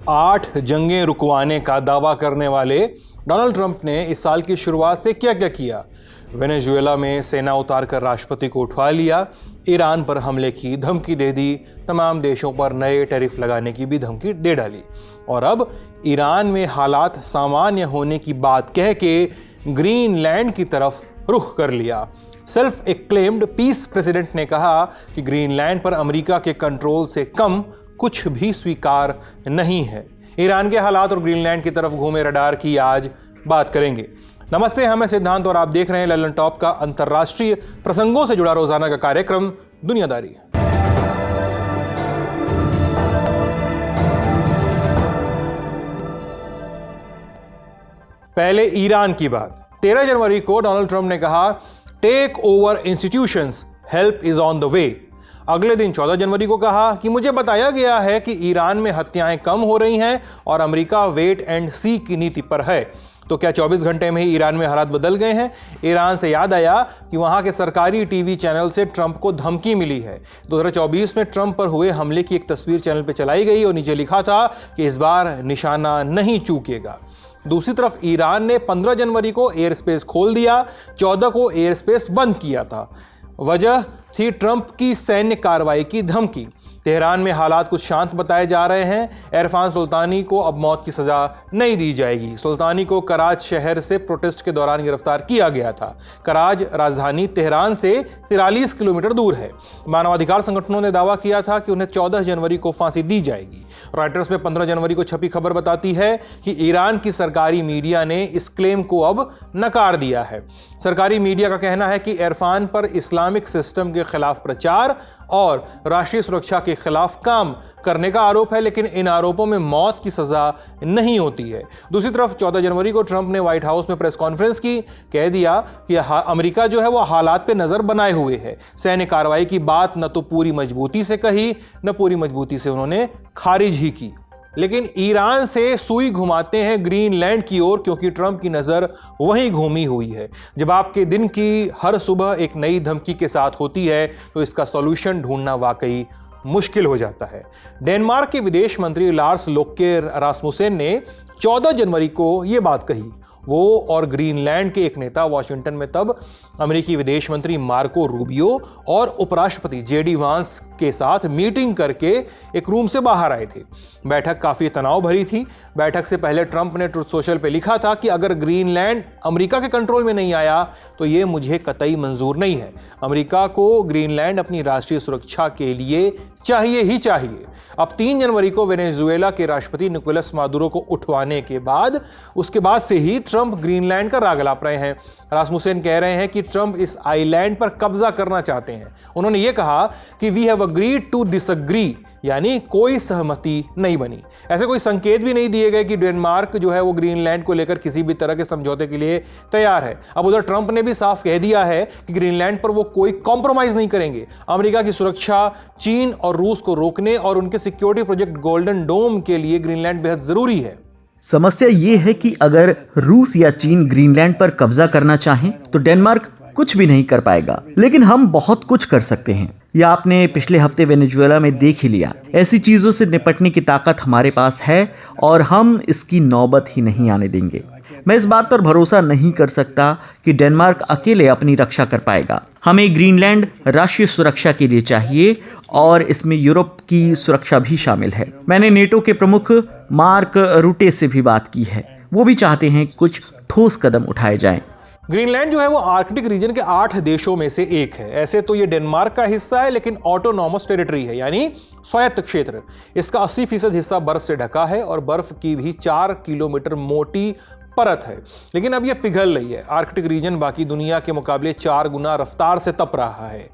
8 जंगें रुकवाने का दावा करने वाले डोनाल्ड ट्रंप ने इस साल की शुरुआत से क्या क्या किया। वेनेजुएला में सेना उतार कर राष्ट्रपति को उठवा लिया, ईरान पर हमले की धमकी दे दी, तमाम देशों पर नए टैरिफ लगाने की भी धमकी दे डाली और अब ईरान में हालात सामान्य होने की बात कह के ग्रीनलैंड की तरफ रुख कर लिया। सेल्फ एक्लेम्ड पीस प्रेसिडेंट ने कहा कि ग्रीनलैंड पर अमेरिका के कंट्रोल से कम कुछ भी स्वीकार नहीं है। ईरान के हालात और ग्रीनलैंड की तरफ घूमे रडार की आज बात करेंगे। नमस्ते, हम हैं सिद्धांत और आप देख रहे हैं ललन टॉप का अंतर्राष्ट्रीय प्रसंगों से जुड़ा रोजाना का कार्यक्रम दुनियादारी। पहले ईरान की बात। 13 जनवरी को डोनाल्ड ट्रंप ने कहा, take over institutions, help is on the way. अगले दिन 14 जनवरी को कहा कि मुझे बताया गया है कि ईरान में हत्याएं कम हो रही हैं और अमेरिका वेट एंड सी की नीति पर है। तो क्या 24 घंटे में ही ईरान में हालात बदल गए हैं? ईरान से याद आया कि वहां के सरकारी टीवी चैनल से ट्रंप को धमकी मिली है। 2024 में ट्रंप पर हुए हमले की एक तस्वीर चैनल पर चलाई गई और नीचे लिखा था कि इस बार निशाना नहीं चूकेगा। दूसरी तरफ ईरान ने 15 जनवरी को एयर स्पेस खोल दिया, 14 को एयर स्पेस बंद किया था। वजह थी ट्रंप की सैन्य कार्रवाई की धमकी। तेहरान में हालात कुछ शांत बताए जा रहे हैं। इरफान सुल्तानी को अब मौत की सजा नहीं दी जाएगी। सुल्तानी को कराच शहर से प्रोटेस्ट के दौरान गिरफ्तार किया गया था। कराच राजधानी तेहरान से 43 किलोमीटर दूर है। मानवाधिकार संगठनों ने दावा किया था कि उन्हें 14 जनवरी को फांसी दी जाएगी। रॉयटर्स में 15 जनवरी को छपी खबर बताती है कि ईरान की सरकारी मीडिया ने इस क्लेम को अब नकार दिया है। सरकारी मीडिया का कहना है कि इरफान पर इस्लामिक सिस्टम के खिलाफ प्रचार और राष्ट्रीय सुरक्षा के खिलाफ काम करने का आरोप है, लेकिन इन आरोपों में मौत की सजा नहीं होती है। दूसरी तरफ 14 जनवरी को ट्रंप ने व्हाइट हाउस में प्रेस कॉन्फ्रेंस की, कह दिया कि अमेरिका जो है वो हालात पे नजर बनाए हुए है। सैन्य कार्रवाई की बात न तो पूरी मजबूती से कही, न पूरी मजबूती से उन्होंने खारिज ही की। लेकिन ईरान से सुई घुमाते हैं ग्रीनलैंड की ओर, क्योंकि ट्रंप की नज़र वहीं घूमी हुई है। जब आपके दिन की हर सुबह एक नई धमकी के साथ होती है तो इसका सॉल्यूशन ढूंढना वाकई मुश्किल हो जाता है। डेनमार्क के विदेश मंत्री लार्स लोके रासमुसेन ने 14 जनवरी को यह बात कही। वो और ग्रीनलैंड के एक नेता वाशिंगटन में तब अमेरिकी विदेश मंत्री मार्को रूबियो और उपराष्ट्रपति जेडी वांस के साथ मीटिंग करके एक रूम से बाहर आए थे। बैठक काफी तनाव भरी थी। बैठक से पहले ट्रंप ने ट्रुथ सोशल पे लिखा था कि अगर ग्रीनलैंड अमेरिका के कंट्रोल में नहीं आया तो ये मुझे कतई मंजूर नहीं है। अमेरिका को ग्रीनलैंड अपनी राष्ट्रीय सुरक्षा के लिए चाहिए ही चाहिए। अब 3 जनवरी को वेनेजुएला के राष्ट्रपति निकोलस मादुरो को उठवाने के बाद उसके बाद से ही ट्रंप ग्रीनलैंड का राग अलाप रहे हैं। रासमुसेन कह रहे हैं कि ट्रंप इस आइलैंड पर कब्जा करना चाहते हैं। उन्होंने ये कहा कि we have agreed to disagree, यानी कोई सहमति नहीं बनी। ऐसे कोई संकेत भी नहीं दिए गए कि डेनमार्क जो है वो ग्रीनलैंड को लेकर किसी भी तरह के समझौते के लिए तैयार है। अब उधर ट्रंप ने भी साफ कह दिया है कि ग्रीनलैंड पर वो कोई कॉम्प्रोमाइज नहीं करेंगे। अमेरिका की सुरक्षा, चीन और रूस को रोकने और उनके सिक्योरिटी प्रोजेक्ट गोल्डन डोम के लिए ग्रीनलैंड बेहद जरूरी है। समस्या ये है कि अगर रूस या चीन ग्रीनलैंड पर कब्जा करना चाहें तो डेनमार्क कुछ भी नहीं कर पाएगा, लेकिन हम बहुत कुछ कर सकते हैं। यह आपने पिछले हफ्ते वेनेजुएला में देख ही लिया। ऐसी चीजों से निपटने की ताकत हमारे पास है और हम इसकी नौबत ही नहीं आने देंगे। मैं इस बात पर भरोसा नहीं कर सकता कि डेनमार्क अकेले अपनी रक्षा कर पाएगा। हमें ग्रीनलैंड राष्ट्रीय सुरक्षा के लिए चाहिए और इसमें यूरोप की सुरक्षा भी शामिल है। मैंने नेटो के प्रमुख मार्क रूटे से भी बात की है। वो भी चाहते हैं कुछ ठोस कदम उठाए जाएं। ग्रीनलैंड जो है वो आर्कटिक रीजन के 8 देशों में से एक है। ऐसे तो ये डेनमार्क का हिस्सा है, लेकिन ऑटोनॉमस टेरिटरी है, यानी स्वायत्त क्षेत्र। इसका 80% हिस्सा बर्फ से ढका है और बर्फ की भी 4 किलोमीटर मोटी परत है। लेकिन अब ये पिघल रही है। आर्कटिक रीजन बाकी दुनिया के मुकाबले 4 गुना रफ्तार से तप रहा है।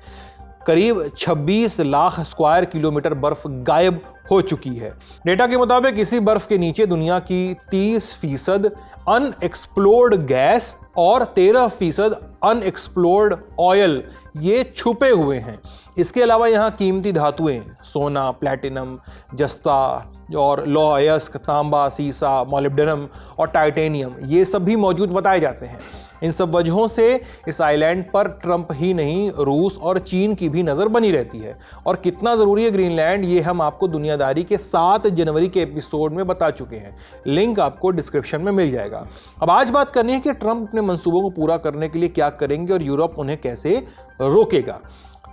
करीब 26 लाख स्क्वायर किलोमीटर बर्फ गायब हो चुकी है। डेटा के मुताबिक इसी बर्फ के नीचे दुनिया की 30% अनएक्सप्लोर्ड गैस और 13% अनएक्सप्लोर्ड ऑयल ये छुपे हुए हैं। इसके अलावा यहाँ कीमती धातुएं सोना, प्लैटिनम, जस्ता, और लौह अयस्क, तांबा, सीसा, मोलिब्डेनम और टाइटेनियम ये सब भी मौजूद बताए जाते हैं। इन सब वजहों से इस आइलैंड पर ट्रंप ही नहीं रूस और चीन की भी नज़र बनी रहती है। और कितना ज़रूरी है ग्रीनलैंड ये हम आपको दुनियादारी के 7 जनवरी के एपिसोड में बता चुके हैं, लिंक आपको डिस्क्रिप्शन में मिल जाएगा। अब आज बात करनी है कि ट्रंप अपने मंसूबों को पूरा करने के लिए क्या करेंगे और यूरोप उन्हें कैसे रोकेगा।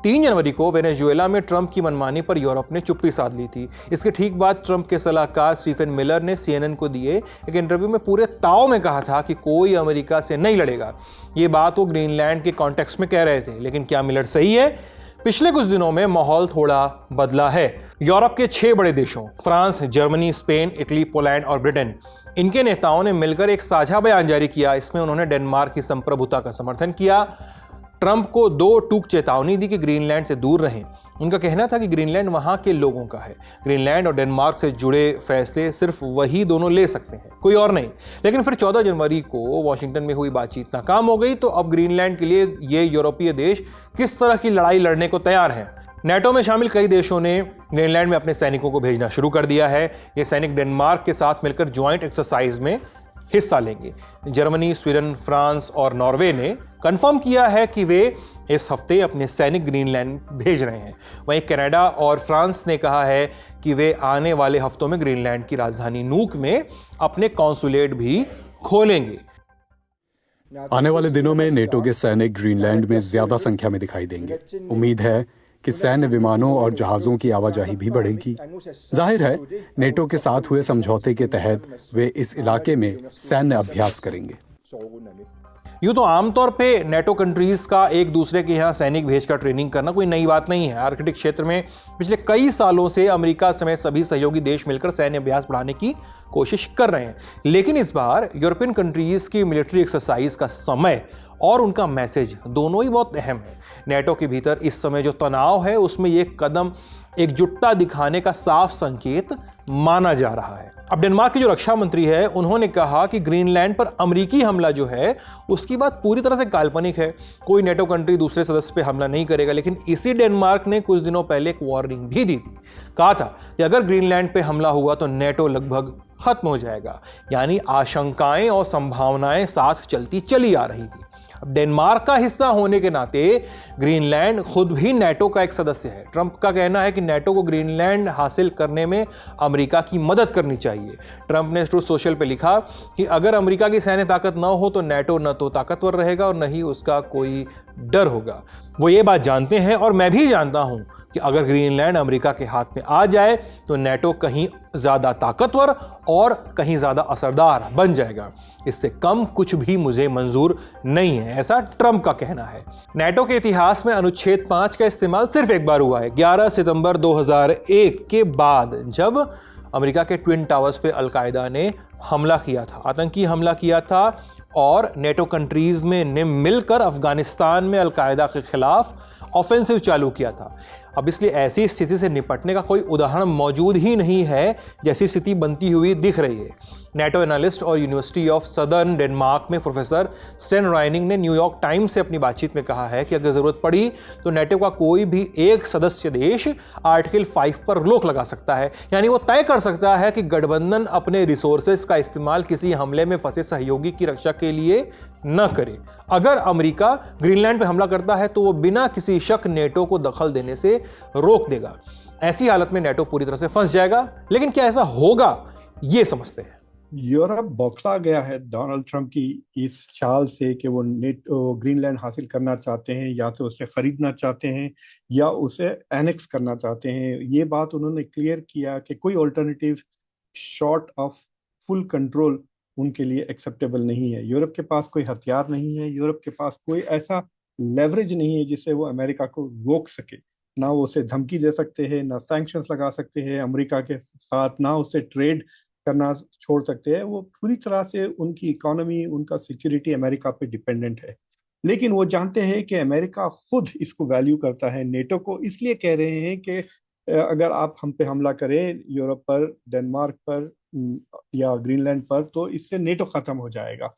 3 जनवरी को वेनेजुएला में ट्रंप की मनमानी पर यूरोप ने चुप्पी साध ली थी। इसके ठीक बाद ट्रंप के सलाहकार स्टीफन मिलर ने सीएनएन को दिए एक इंटरव्यू में पूरे ताव में कहा था कि कोई अमेरिका से नहीं लड़ेगा। ये बात वो ग्रीनलैंड के कॉन्टेक्स्ट में कह रहे थे, लेकिन क्या मिलर सही है? पिछले कुछ दिनों में माहौल थोड़ा बदला है। यूरोप के 6 बड़े देशों France, Germany, Spain, Italy, Poland और ब्रिटेन, इनके नेताओं ने मिलकर एक साझा बयान जारी किया। इसमें उन्होंने डेनमार्क की संप्रभुता का समर्थन किया, ट्रंप को 2 टूक चेतावनी दी कि ग्रीनलैंड से दूर रहें। उनका कहना था कि ग्रीनलैंड वहां के लोगों का है, ग्रीनलैंड और डेनमार्क से जुड़े फैसले सिर्फ वही दोनों ले सकते हैं, कोई और नहीं। लेकिन फिर 14 जनवरी को वॉशिंगटन में हुई बातचीत नाकाम हो गई। तो अब ग्रीनलैंड के लिए ये यूरोपीय देश किस तरह की लड़ाई लड़ने को तैयार हैं? नेटो में शामिल कई देशों ने ग्रीनलैंड में अपने सैनिकों को भेजना शुरू कर दिया है। ये सैनिक डेनमार्क के साथ मिलकर ज्वाइंट एक्सरसाइज में हिस्सा लेंगे। जर्मनी, स्वीडन, फ्रांस और नॉर्वे ने कंफर्म किया है कि वे इस हफ्ते अपने सैनिक ग्रीनलैंड भेज रहे हैं। वहीं कनाडा और फ्रांस ने कहा है कि वे आने वाले हफ्तों में ग्रीनलैंड की राजधानी नूक में अपने कॉन्सुलेट भी खोलेंगे। आने वाले दिनों में नेटो के सैनिक ग्रीनलैंड में ज्यादा संख्या में दिखाई देंगे। उम्मीद है कि सैन्य विमानों और जहाज़ों की आवाजाही भी बढ़ेगी। जाहिर है, नेटो के साथ हुए समझौते के तहत वे इस इलाके में सैन्य अभ्यास करेंगे। यूँ तो आमतौर पे नेटो कंट्रीज का एक दूसरे के यहाँ सैनिक भेजकर ट्रेनिंग करना कोई नई बात नहीं है। आर्कटिक क्षेत्र में पिछले कई सालों से अमेरिका समेत सभी सहयोगी देश मिलकर सैन्य अभ्यास बढ़ाने की कोशिश कर रहे हैं। लेकिन इस बार यूरोपियन कंट्रीज की मिलिट्री एक्सरसाइज का समय और उनका मैसेज दोनों ही बहुत अहम है। नेटो के भीतर इस समय जो तनाव है उसमें ये कदम एकजुटता दिखाने का साफ संकेत माना जा रहा है। अब डेनमार्क के जो रक्षा मंत्री है उन्होंने कहा कि ग्रीनलैंड पर अमेरिकी हमला जो है उसकी बात पूरी तरह से काल्पनिक है। कोई नेटो कंट्री दूसरे सदस्य पे हमला नहीं करेगा। लेकिन इसी डेनमार्क ने कुछ दिनों पहले एक वार्निंग भी दी थी। कहा था कि अगर ग्रीनलैंड पे हमला हुआ तो नेटो लगभग खत्म हो जाएगा। यानी आशंकाएं और संभावनाएं साथ चलती चली आ रही थी। अब डेनमार्क का हिस्सा होने के नाते ग्रीनलैंड खुद भी नेटो का एक सदस्य है। ट्रंप का कहना है कि नेटो को ग्रीनलैंड हासिल करने में अमेरिका की मदद करनी चाहिए। ट्रंप ने ट्रूथ सोशल पे लिखा कि अगर अमेरिका की सैन्य ताकत न हो तो नेटो न तो ताकतवर रहेगा और न ही उसका कोई डर होगा। वो ये बात जानते हैं और मैं भी जानता हूं कि अगर ग्रीनलैंड अमेरिका के हाथ में आ जाए तो नेटो कहीं ज़्यादा ताकतवर और कहीं ज़्यादा असरदार बन जाएगा। इससे कम कुछ भी मुझे मंजूर नहीं है, ऐसा ट्रंप का कहना है। नेटो के इतिहास में अनुच्छेद 5 का इस्तेमाल सिर्फ एक बार हुआ है, 11 सितंबर 2001 के बाद, जब अमेरिका के ट्विन टावर्स पे अलकायदा ने हमला किया था, आतंकी हमला किया था और नेटो कंट्रीज में ने मिलकर अफगानिस्तान में अलकायदा के खिलाफ ऑफेंसिव चालू किया था। अब इसलिए ऐसी स्थिति से निपटने का कोई उदाहरण मौजूद ही नहीं है जैसी स्थिति बनती हुई दिख रही है। नेटो एनालिस्ट और यूनिवर्सिटी ऑफ सदर्न डेनमार्क में प्रोफेसर स्टेन राइनिंग ने न्यूयॉर्क टाइम्स से अपनी बातचीत में कहा है कि अगर ज़रूरत पड़ी तो नेटो का कोई भी एक सदस्य देश आर्टिकल 5 पर रोक लगा सकता है। यानी वो तय कर सकता है कि गठबंधन अपने रिसोर्सेज का इस्तेमाल किसी हमले में फंसे सहयोगी की रक्षा के लिए न करे। अगर अमेरिका ग्रीनलैंड पे हमला करता है तो वो बिना किसी शक नेटो को दखल देने से रोक देगा। ऐसी हालत में नेटो पूरी तरह से फंस जाएगा। लेकिन क्या ऐसा होगा, ये समझते हैं। यूरोप बौखला गया है डोनाल्ड ट्रंप की इस चाल से कि वो ग्रीनलैंड हासिल करना चाहते हैं, या तो उसे खरीदना चाहते हैं या उसे एनेक्स करना चाहते हैं। ये बात उन्होंने क्लियर किया कि कोई alternative short of full control उनके लिए एक्सेप्टेबल नहीं है। यूरोप के पास कोई हथियार नहीं है, यूरोप के पास कोई ऐसा लेवरेज नहीं है जिससे वो अमेरिका को रोक सके। ना वो उसे धमकी दे सकते हैं, ना सैंक्शंस लगा सकते हैं अमेरिका के साथ, ना उससे ट्रेड करना छोड़ सकते हैं। वो पूरी तरह से उनकी इकोनॉमी, उनका सिक्योरिटी अमेरिका पे डिपेंडेंट है। लेकिन वो जानते हैं कि अमेरिका खुद इसको वैल्यू करता है नेटो को, इसलिए कह रहे हैं कि अगर आप हम पे हमला करें यूरोप पर, डेनमार्क पर या ग्रीनलैंड पर, तो इससे नेटो खत्म हो जाएगा।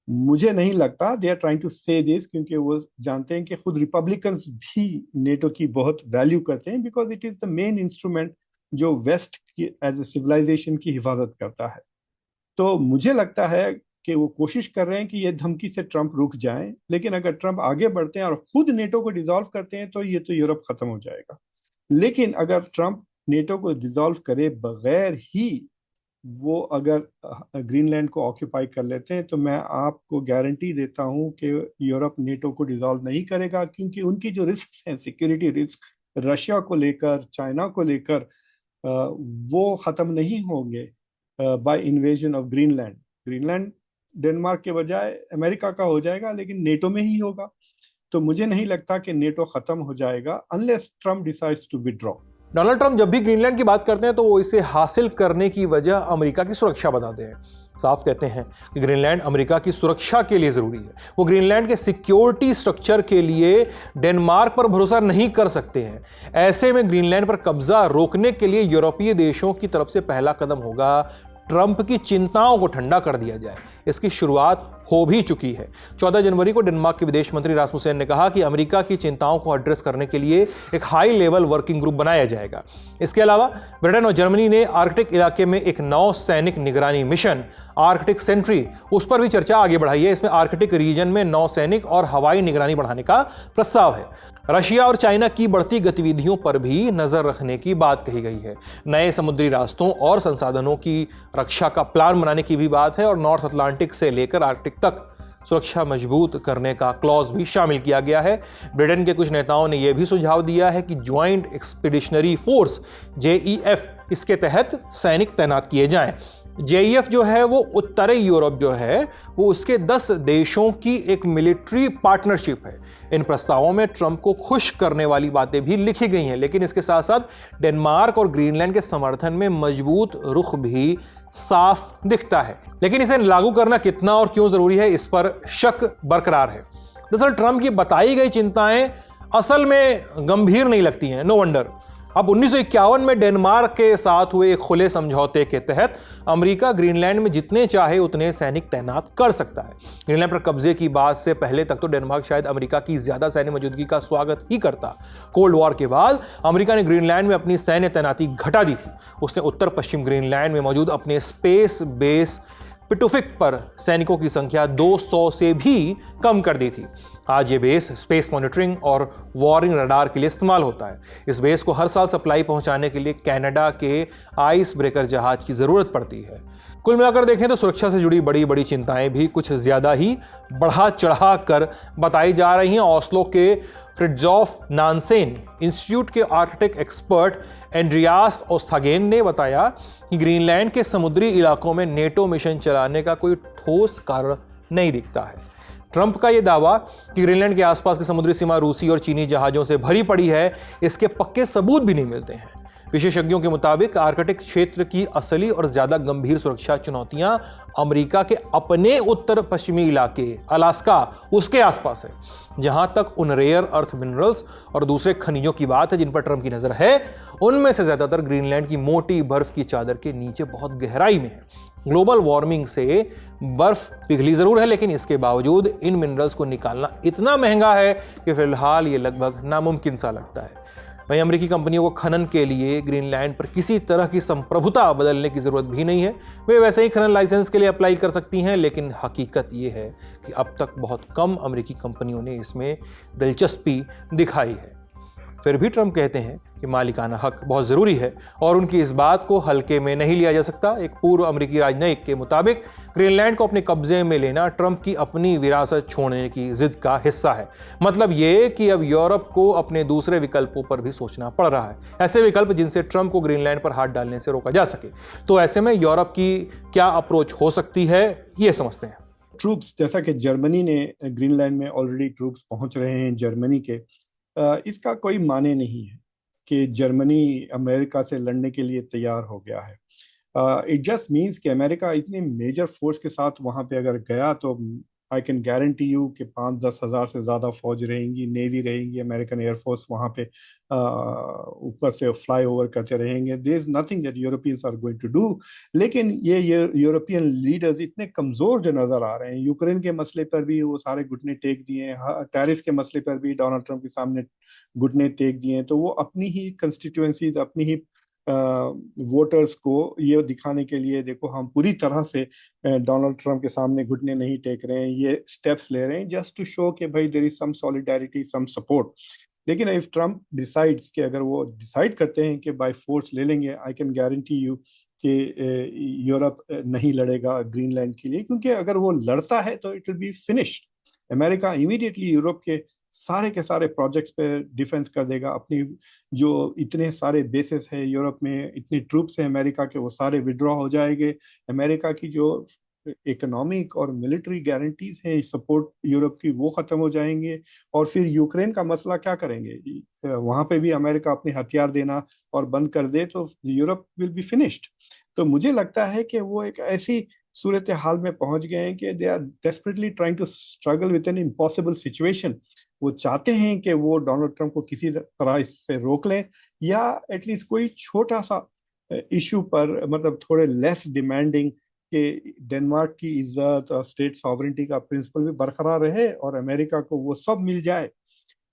मुझे नहीं लगता दे आर ट्राइंग टू से दिस, क्योंकि वो जानते हैं कि खुद रिपब्लिकन्स भी नेटो की बहुत वैल्यू करते हैं, because it is the main instrument जो वेस्ट की एज ए सिविलाइजेशन की हिफाजत करता है। तो मुझे लगता है कि वो कोशिश कर रहे हैं कि ये धमकी से ट्रंप रुक जाएं, लेकिन अगर ट्रंप आगे बढ़ते हैं और खुद नेटो को डिसॉल्व करते हैं तो ये तो यूरोप खत्म हो जाएगा। लेकिन अगर ट्रंप नेटो को डिसॉल्व करे बगैर ही वो अगर ग्रीनलैंड को ऑक्यूपाई कर लेते हैं तो मैं आपको गारंटी देता हूं कि यूरोप नेटो को डिसॉल्व नहीं करेगा, क्योंकि उनकी जो रिस्क हैं, सिक्योरिटी रिस्क रशिया को लेकर, चाइना को लेकर, वो खत्म नहीं होंगे by invasion of Greenland. Greenland Denmark के बजाय अमेरिका का हो जाएगा, लेकिन नेटो में ही होगा। तो मुझे नहीं लगता कि नेटो खत्म हो जाएगा unless Trump decides to withdraw. Donald Trump जब भी ग्रीनलैंड की बात करते हैं तो वो इसे हासिल करने की वजह अमेरिका की सुरक्षा बताते हैं। साफ कहते हैं कि ग्रीनलैंड अमेरिका की सुरक्षा के लिए जरूरी है। वो ग्रीनलैंड के सिक्योरिटी स्ट्रक्चर के लिए डेनमार्क पर भरोसा नहीं कर सकते हैं। ऐसे में ग्रीनलैंड पर कब्जा रोकने के लिए यूरोपीय देशों की तरफ से पहला कदम होगा ट्रंप की चिंताओं को ठंडा कर दिया जाए। इसकी शुरुआत हो भी चुकी है। 14 जनवरी को डेनमार्क के विदेश मंत्री रासमुसेन ने कहा कि अमेरिका की चिंताओं को एड्रेस करने के लिए एक हाई लेवल वर्किंग ग्रुप बनाया जाएगा। इसके अलावा ब्रिटेन और जर्मनी ने आर्कटिक इलाके में एक नौ सैनिक निगरानी मिशन आर्कटिक सेंट्री, उस पर भी चर्चा आगे बढ़ाई है। इसमें आर्कटिक रीजन में नौ सैनिक और हवाई निगरानी बढ़ाने का प्रस्ताव है। रशिया और चाइना की बढ़ती गतिविधियों पर भी नजर रखने की बात कही गई है। नए समुद्री रास्तों और संसाधनों की रक्षा का प्लान बनाने की भी बात है और नॉर्थ अटलांटिक से लेकर आर्कटिक तक सुरक्षा मजबूत करने का क्लॉज भी शामिल किया गया है। ब्रिटेन के कुछ नेताओं ने यह भी सुझाव दिया है कि ज्वाइंट एक्सपीडिशनरी फोर्स JEF इसके तहत सैनिक तैनात किए जाएं। JEF जो है वो उत्तरी यूरोप जो है वो उसके 10 देशों की एक मिलिट्री पार्टनरशिप है। इन प्रस्तावों में ट्रंप को खुश करने वाली बातें भी लिखी गई हैं, लेकिन इसके साथ साथ डेनमार्क और ग्रीनलैंड के समर्थन में मजबूत रुख भी साफ दिखता है। लेकिन इसे लागू करना कितना और क्यों जरूरी है, इस पर शक बरकरार है। दरअसल ट्रंप की बताई गई चिंताएं असल में गंभीर नहीं लगती हैं। No wonder. अब 1951 में डेनमार्क के साथ हुए एक खुले समझौते के तहत अमेरिका ग्रीनलैंड में जितने चाहे उतने सैनिक तैनात कर सकता है। ग्रीनलैंड पर कब्जे की बात से पहले तक तो डेनमार्क शायद अमेरिका की ज्यादा सैन्य मौजूदगी का स्वागत ही करता। कोल्ड वॉर के बाद अमेरिका ने ग्रीनलैंड में अपनी सैन्य तैनाती घटा दी थी। उसने उत्तर पश्चिम ग्रीनलैंड में मौजूद अपने स्पेस बेस पिटुफिक पर सैनिकों की संख्या 200 से भी कम कर दी थी। आज ये बेस स्पेस मॉनिटरिंग और वॉरिंग रडार के लिए इस्तेमाल होता है। इस बेस को हर साल सप्लाई पहुंचाने के लिए कनाडा के आइस ब्रेकर जहाज की जरूरत पड़ती है। कुल मिलाकर देखें तो सुरक्षा से जुड़ी बड़ी बड़ी चिंताएं भी कुछ ज्यादा ही बढ़ा चढ़ा कर बताई जा रही हैं। ओस्लो के फ्रिट्जॉफ नानसेन इंस्टीट्यूट के आर्कटिक एक्सपर्ट एंड्रियास ओस्थागेन ने बताया कि ग्रीनलैंड के समुद्री इलाकों में नेटो मिशन चलाने का कोई ठोस कारण नहीं दिखता है। ट्रंप का यह दावा कि ग्रीनलैंड के आसपास की समुद्री सीमा रूसी और चीनी जहाजों से भरी पड़ी है, इसके पक्के सबूत भी नहीं मिलते हैं। विशेषज्ञों के मुताबिक आर्कटिक क्षेत्र की असली और ज्यादा गंभीर सुरक्षा चुनौतियां अमेरिका के अपने उत्तर पश्चिमी इलाके अलास्का उसके आसपास है। जहां तक उन रेयर अर्थ मिनरल्स और दूसरे खनिजों की बात है जिन पर ट्रंप की नजर है, उनमें से ज्यादातर ग्रीनलैंड की मोटी बर्फ की चादर के नीचे बहुत गहराई में है। ग्लोबल वार्मिंग से बर्फ पिघली जरूर है, लेकिन इसके बावजूद इन मिनरल्स को निकालना इतना महंगा है कि फिलहाल ये लगभग नामुमकिन सा लगता है। वहीं अमेरिकी कंपनियों को खनन के लिए ग्रीनलैंड पर किसी तरह की संप्रभुता बदलने की जरूरत भी नहीं है। वे वैसे ही खनन लाइसेंस के लिए अप्लाई कर सकती हैं, लेकिन हकीकत ये है कि अब तक बहुत कम अमेरिकी कंपनियों ने इसमें दिलचस्पी दिखाई है। फिर भी ट्रंप कहते हैं कि मालिकाना हक बहुत ज़रूरी है और उनकी इस बात को हल्के में नहीं लिया जा सकता। एक पूर्व अमेरिकी राजनयिक के मुताबिक ग्रीनलैंड को अपने कब्जे में लेना ट्रंप की अपनी विरासत छोड़ने की जिद का हिस्सा है। मतलब ये कि अब यूरोप को अपने दूसरे विकल्पों पर भी सोचना पड़ रहा है, ऐसे विकल्प जिनसे ट्रंप को ग्रीनलैंड पर हाथ डालने से रोका जा सके। तो ऐसे में यूरोप की क्या अप्रोच हो सकती है, ये समझते हैं। ट्रूप्स, जैसा कि जर्मनी ने ग्रीनलैंड में ऑलरेडी ट्रूप्स पहुंच रहे हैं जर्मनी के, इसका कोई माने नहीं है कि जर्मनी अमेरिका से लड़ने के लिए तैयार हो गया है। इट जस्ट मीन्स कि अमेरिका इतने मेजर फोर्स के साथ वहां पे अगर गया तो आई कैन गारंटी यू कि 5-10 हज़ार से ज़्यादा फौज रहेंगी, नेवी रहेंगी, अमेरिकन एयरफोर्स वहाँ पे ऊपर से फ्लाई ओवर करते रहेंगे। There is nothing that Europeans are going to do. लेकिन ये यूरोपियन लीडर्स इतने कमज़ोर जो नज़र आ रहे हैं, यूक्रेन के मसले पर भी वो सारे घुटने टेक दिए हैं, टैरिफ के मसले पर भी डोनाल्ड ट्रंप के सामने घुटने टेक दिए हैं। तो वो अपनी ही कंस्टिट्यूएंसीज, अपनी ही वोटर्स को ये दिखाने के लिए देखो हम पूरी तरह से डोनाल्ड ट्रंप के सामने घुटने नहीं टेक रहे हैं, ये स्टेप्स ले रहे हैं जस्ट टू शो कि भाई there is some solidarity, some support. लेकिन इफ ट्रंप डिसाइड्स कि अगर वो डिसाइड करते हैं कि बाय फोर्स ले लेंगे, आई कैन गारंटी यू कि यूरोप नहीं लड़ेगा ग्रीनलैंड के लिए, क्योंकि अगर वो लड़ता है तो it will be finished. America immediately Europe के सारे प्रोजेक्ट्स पे डिफेंस कर देगा। अपनी जो इतने सारे बेसेस है यूरोप में, इतने ट्रूप्स हैं अमेरिका के, वो सारे विड्रॉ हो जाएंगे। अमेरिका की जो इकोनॉमिक और मिलिट्री गारंटीज हैं सपोर्ट यूरोप की, वो खत्म हो जाएंगे। और फिर यूक्रेन का मसला क्या करेंगे? वहां पे भी अमेरिका अपने हथियार देना और बंद कर दे तो यूरोप विल बी फिनिश्ड। तो मुझे लगता है कि वो एक ऐसी सूरत हाल में पहुंच गए हैं कि they are desperately trying to struggle with an impossible situation. वो चाहते हैं कि वो डोनाल्ड ट्रंप को किसी तरह इससे रोक लें, या एटलीस्ट कोई छोटा सा इशू पर, मतलब थोड़े लेस डिमांडिंग, कि डेनमार्क की इज्जत और स्टेट सॉवरेंटी का प्रिंसिपल भी बरकरार रहे और अमेरिका को वो सब मिल जाए।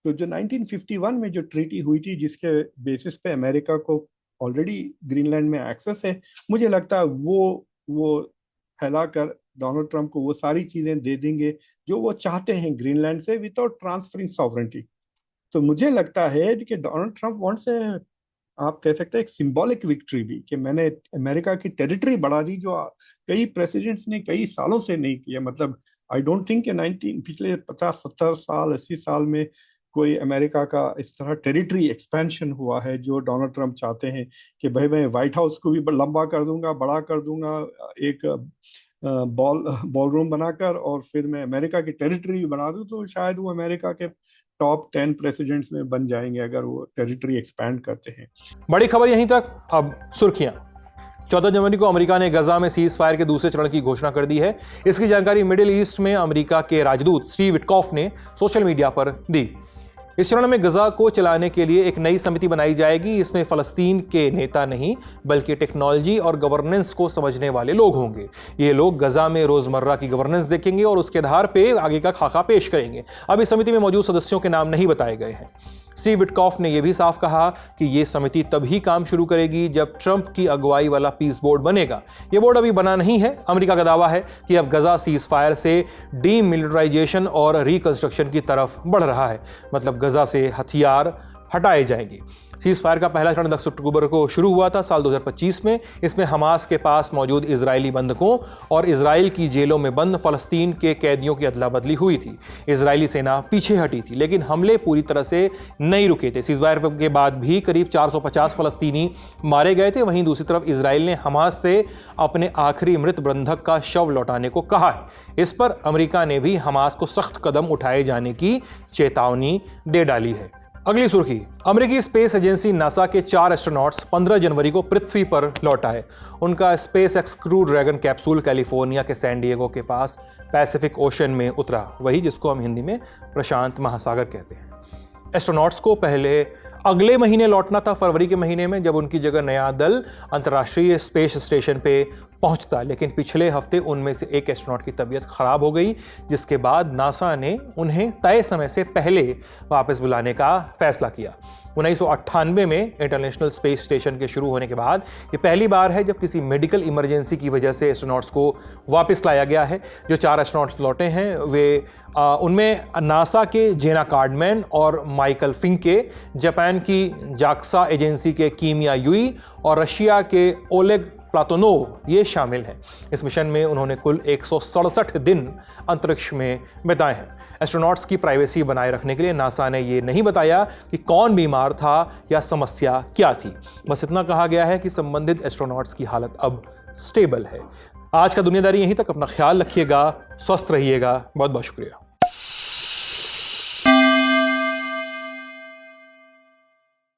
तो जो 1951 में जो ट्रीटी हुई थी, जिसके बेसिस पे अमेरिका को ऑलरेडी ग्रीनलैंड में एक्सेस है, मुझे लगता है वो फैलाकर डोनाल्ड ट्रंप को वो सारी चीजें दे देंगे जो वो चाहते हैं ग्रीनलैंड से, विदाउट ट्रांसफरिंग सॉवरेंटी। तो मुझे लगता है कि डोनाल्ड ट्रंप वांट्स ए, आप कह सकते हैं एक सिंबॉलिक विक्ट्री भी, कि मैंने अमेरिका की टेरिटरी बढ़ा दी, जो कई प्रेसिडेंट्स ने कई सालों से नहीं किया। मतलब आई डोंट थिंक कि पिछले 50-70 साल 80 साल में कोई अमेरिका का इस तरह टेरिटरी एक्सपेंशन हुआ है जो डोनाल्ड ट्रंप चाहते हैं कि भाई मैं व्हाइट हाउस को भी लंबा कर दूंगा, बड़ा कर दूंगा, एक बॉल रूम बनाकर, और फिर मैं अमेरिका की टेरिटरी भी बना दूं। तो शायद वो अमेरिका के टॉप 10 प्रेसिडेंट्स में बन जाएंगे अगर वो टेरिटरी एक्सपैंड करते हैं। बड़ी खबर यहीं तक। अब सुर्खियां। 14 जनवरी को अमेरिका ने गजा में सीज फायर के दूसरे चरण की घोषणा कर दी है। इसकी जानकारी मिडिल ईस्ट में अमेरिका के राजदूत स्टीव विटकॉफ ने सोशल मीडिया पर दी। इस चरण में गजा को चलाने के लिए एक नई समिति बनाई जाएगी। इसमें फलस्तीन के नेता नहीं बल्कि टेक्नोलॉजी और गवर्नेंस को समझने वाले लोग होंगे। ये लोग गजा में रोजमर्रा की गवर्नेंस देखेंगे और उसके आधार पर आगे का खाका पेश करेंगे। अब इस समिति में मौजूद सदस्यों के नाम नहीं बताए गए हैं। स्टीव विटकॉफ ने यह भी साफ कहा कि यह समिति तभी काम शुरू करेगी जब ट्रंप की अगुवाई वाला पीस बोर्ड बनेगा। यह बोर्ड अभी बना नहीं है। अमेरिका का दावा है कि अब गजा सीज फायर से डीमिलिटराइजेशन और रिकंस्ट्रक्शन की तरफ बढ़ रहा है, मतलब गजा से हथियार हटाए जाएंगे। सीज फायर का पहला चरण 10 अक्टूबर को शुरू हुआ था साल 2025 में। इसमें हमास के पास मौजूद इजरायली बंधकों और इजराइल की जेलों में बंद फलस्तीन के कैदियों की अदला बदली हुई थी। इजरायली सेना पीछे हटी थी, लेकिन हमले पूरी तरह से नहीं रुके थे। सीज फायर के बाद भी करीब 450 फलस्तीनी मारे गए थे। वहीं दूसरी तरफ इजराइल ने हमास से अपने आखिरी मृत बंधक का शव लौटाने को कहा है। इस पर अमेरिका ने भी हमास को सख्त कदम उठाए जाने की चेतावनी दे डाली है। अगली सुर्खी, अमेरिकी स्पेस एजेंसी नासा के 4 एस्ट्रोनॉट्स 15 जनवरी को पृथ्वी पर लौट आए। उनका space x crew dragon capsule California के सैन डिएगो के पास पैसिफिक ओशन में उतरा, वही जिसको हम हिंदी में प्रशांत महासागर कहते हैं। एस्ट्रोनॉट्स को पहले अगले महीने लौटना था, फरवरी के महीने में, जब उनकी जगह नया दल अंतर्राष्ट्रीय स्पेस स्टेशन पे पहुंचता। लेकिन पिछले हफ्ते उनमें से एक एस्ट्रोनॉट की तबीयत खराब हो गई, जिसके बाद नासा ने उन्हें तय समय से पहले वापस बुलाने का फैसला किया। 1998 में इंटरनेशनल स्पेस स्टेशन के शुरू होने के बाद ये पहली बार है जब किसी मेडिकल इमरजेंसी की वजह से एस्ट्रोनॉट्स को वापस लाया गया है। जो 4 एस्ट्रोनॉट्स लौटे हैं वे उनमें नासा के जेना कार्डमैन और माइकल फिंके, जापान की जाक्सा एजेंसी के कीमिया युई और रशिया के ओलेग प्लातोनोव ये शामिल हैं। इस मिशन में उन्होंने कुल 167 दिन अंतरिक्ष में बिताए हैं। एस्ट्रोनॉट्स की प्राइवेसी बनाए रखने के लिए नासा ने ये नहीं बताया कि कौन बीमार था या समस्या क्या थी। बस इतना कहा गया है कि संबंधित एस्ट्रोनॉट्स की हालत अब स्टेबल है। आज का दुनियादारी यहीं तक। अपना ख्याल रखिएगा, स्वस्थ रहिएगा। बहुत बहुत शुक्रिया।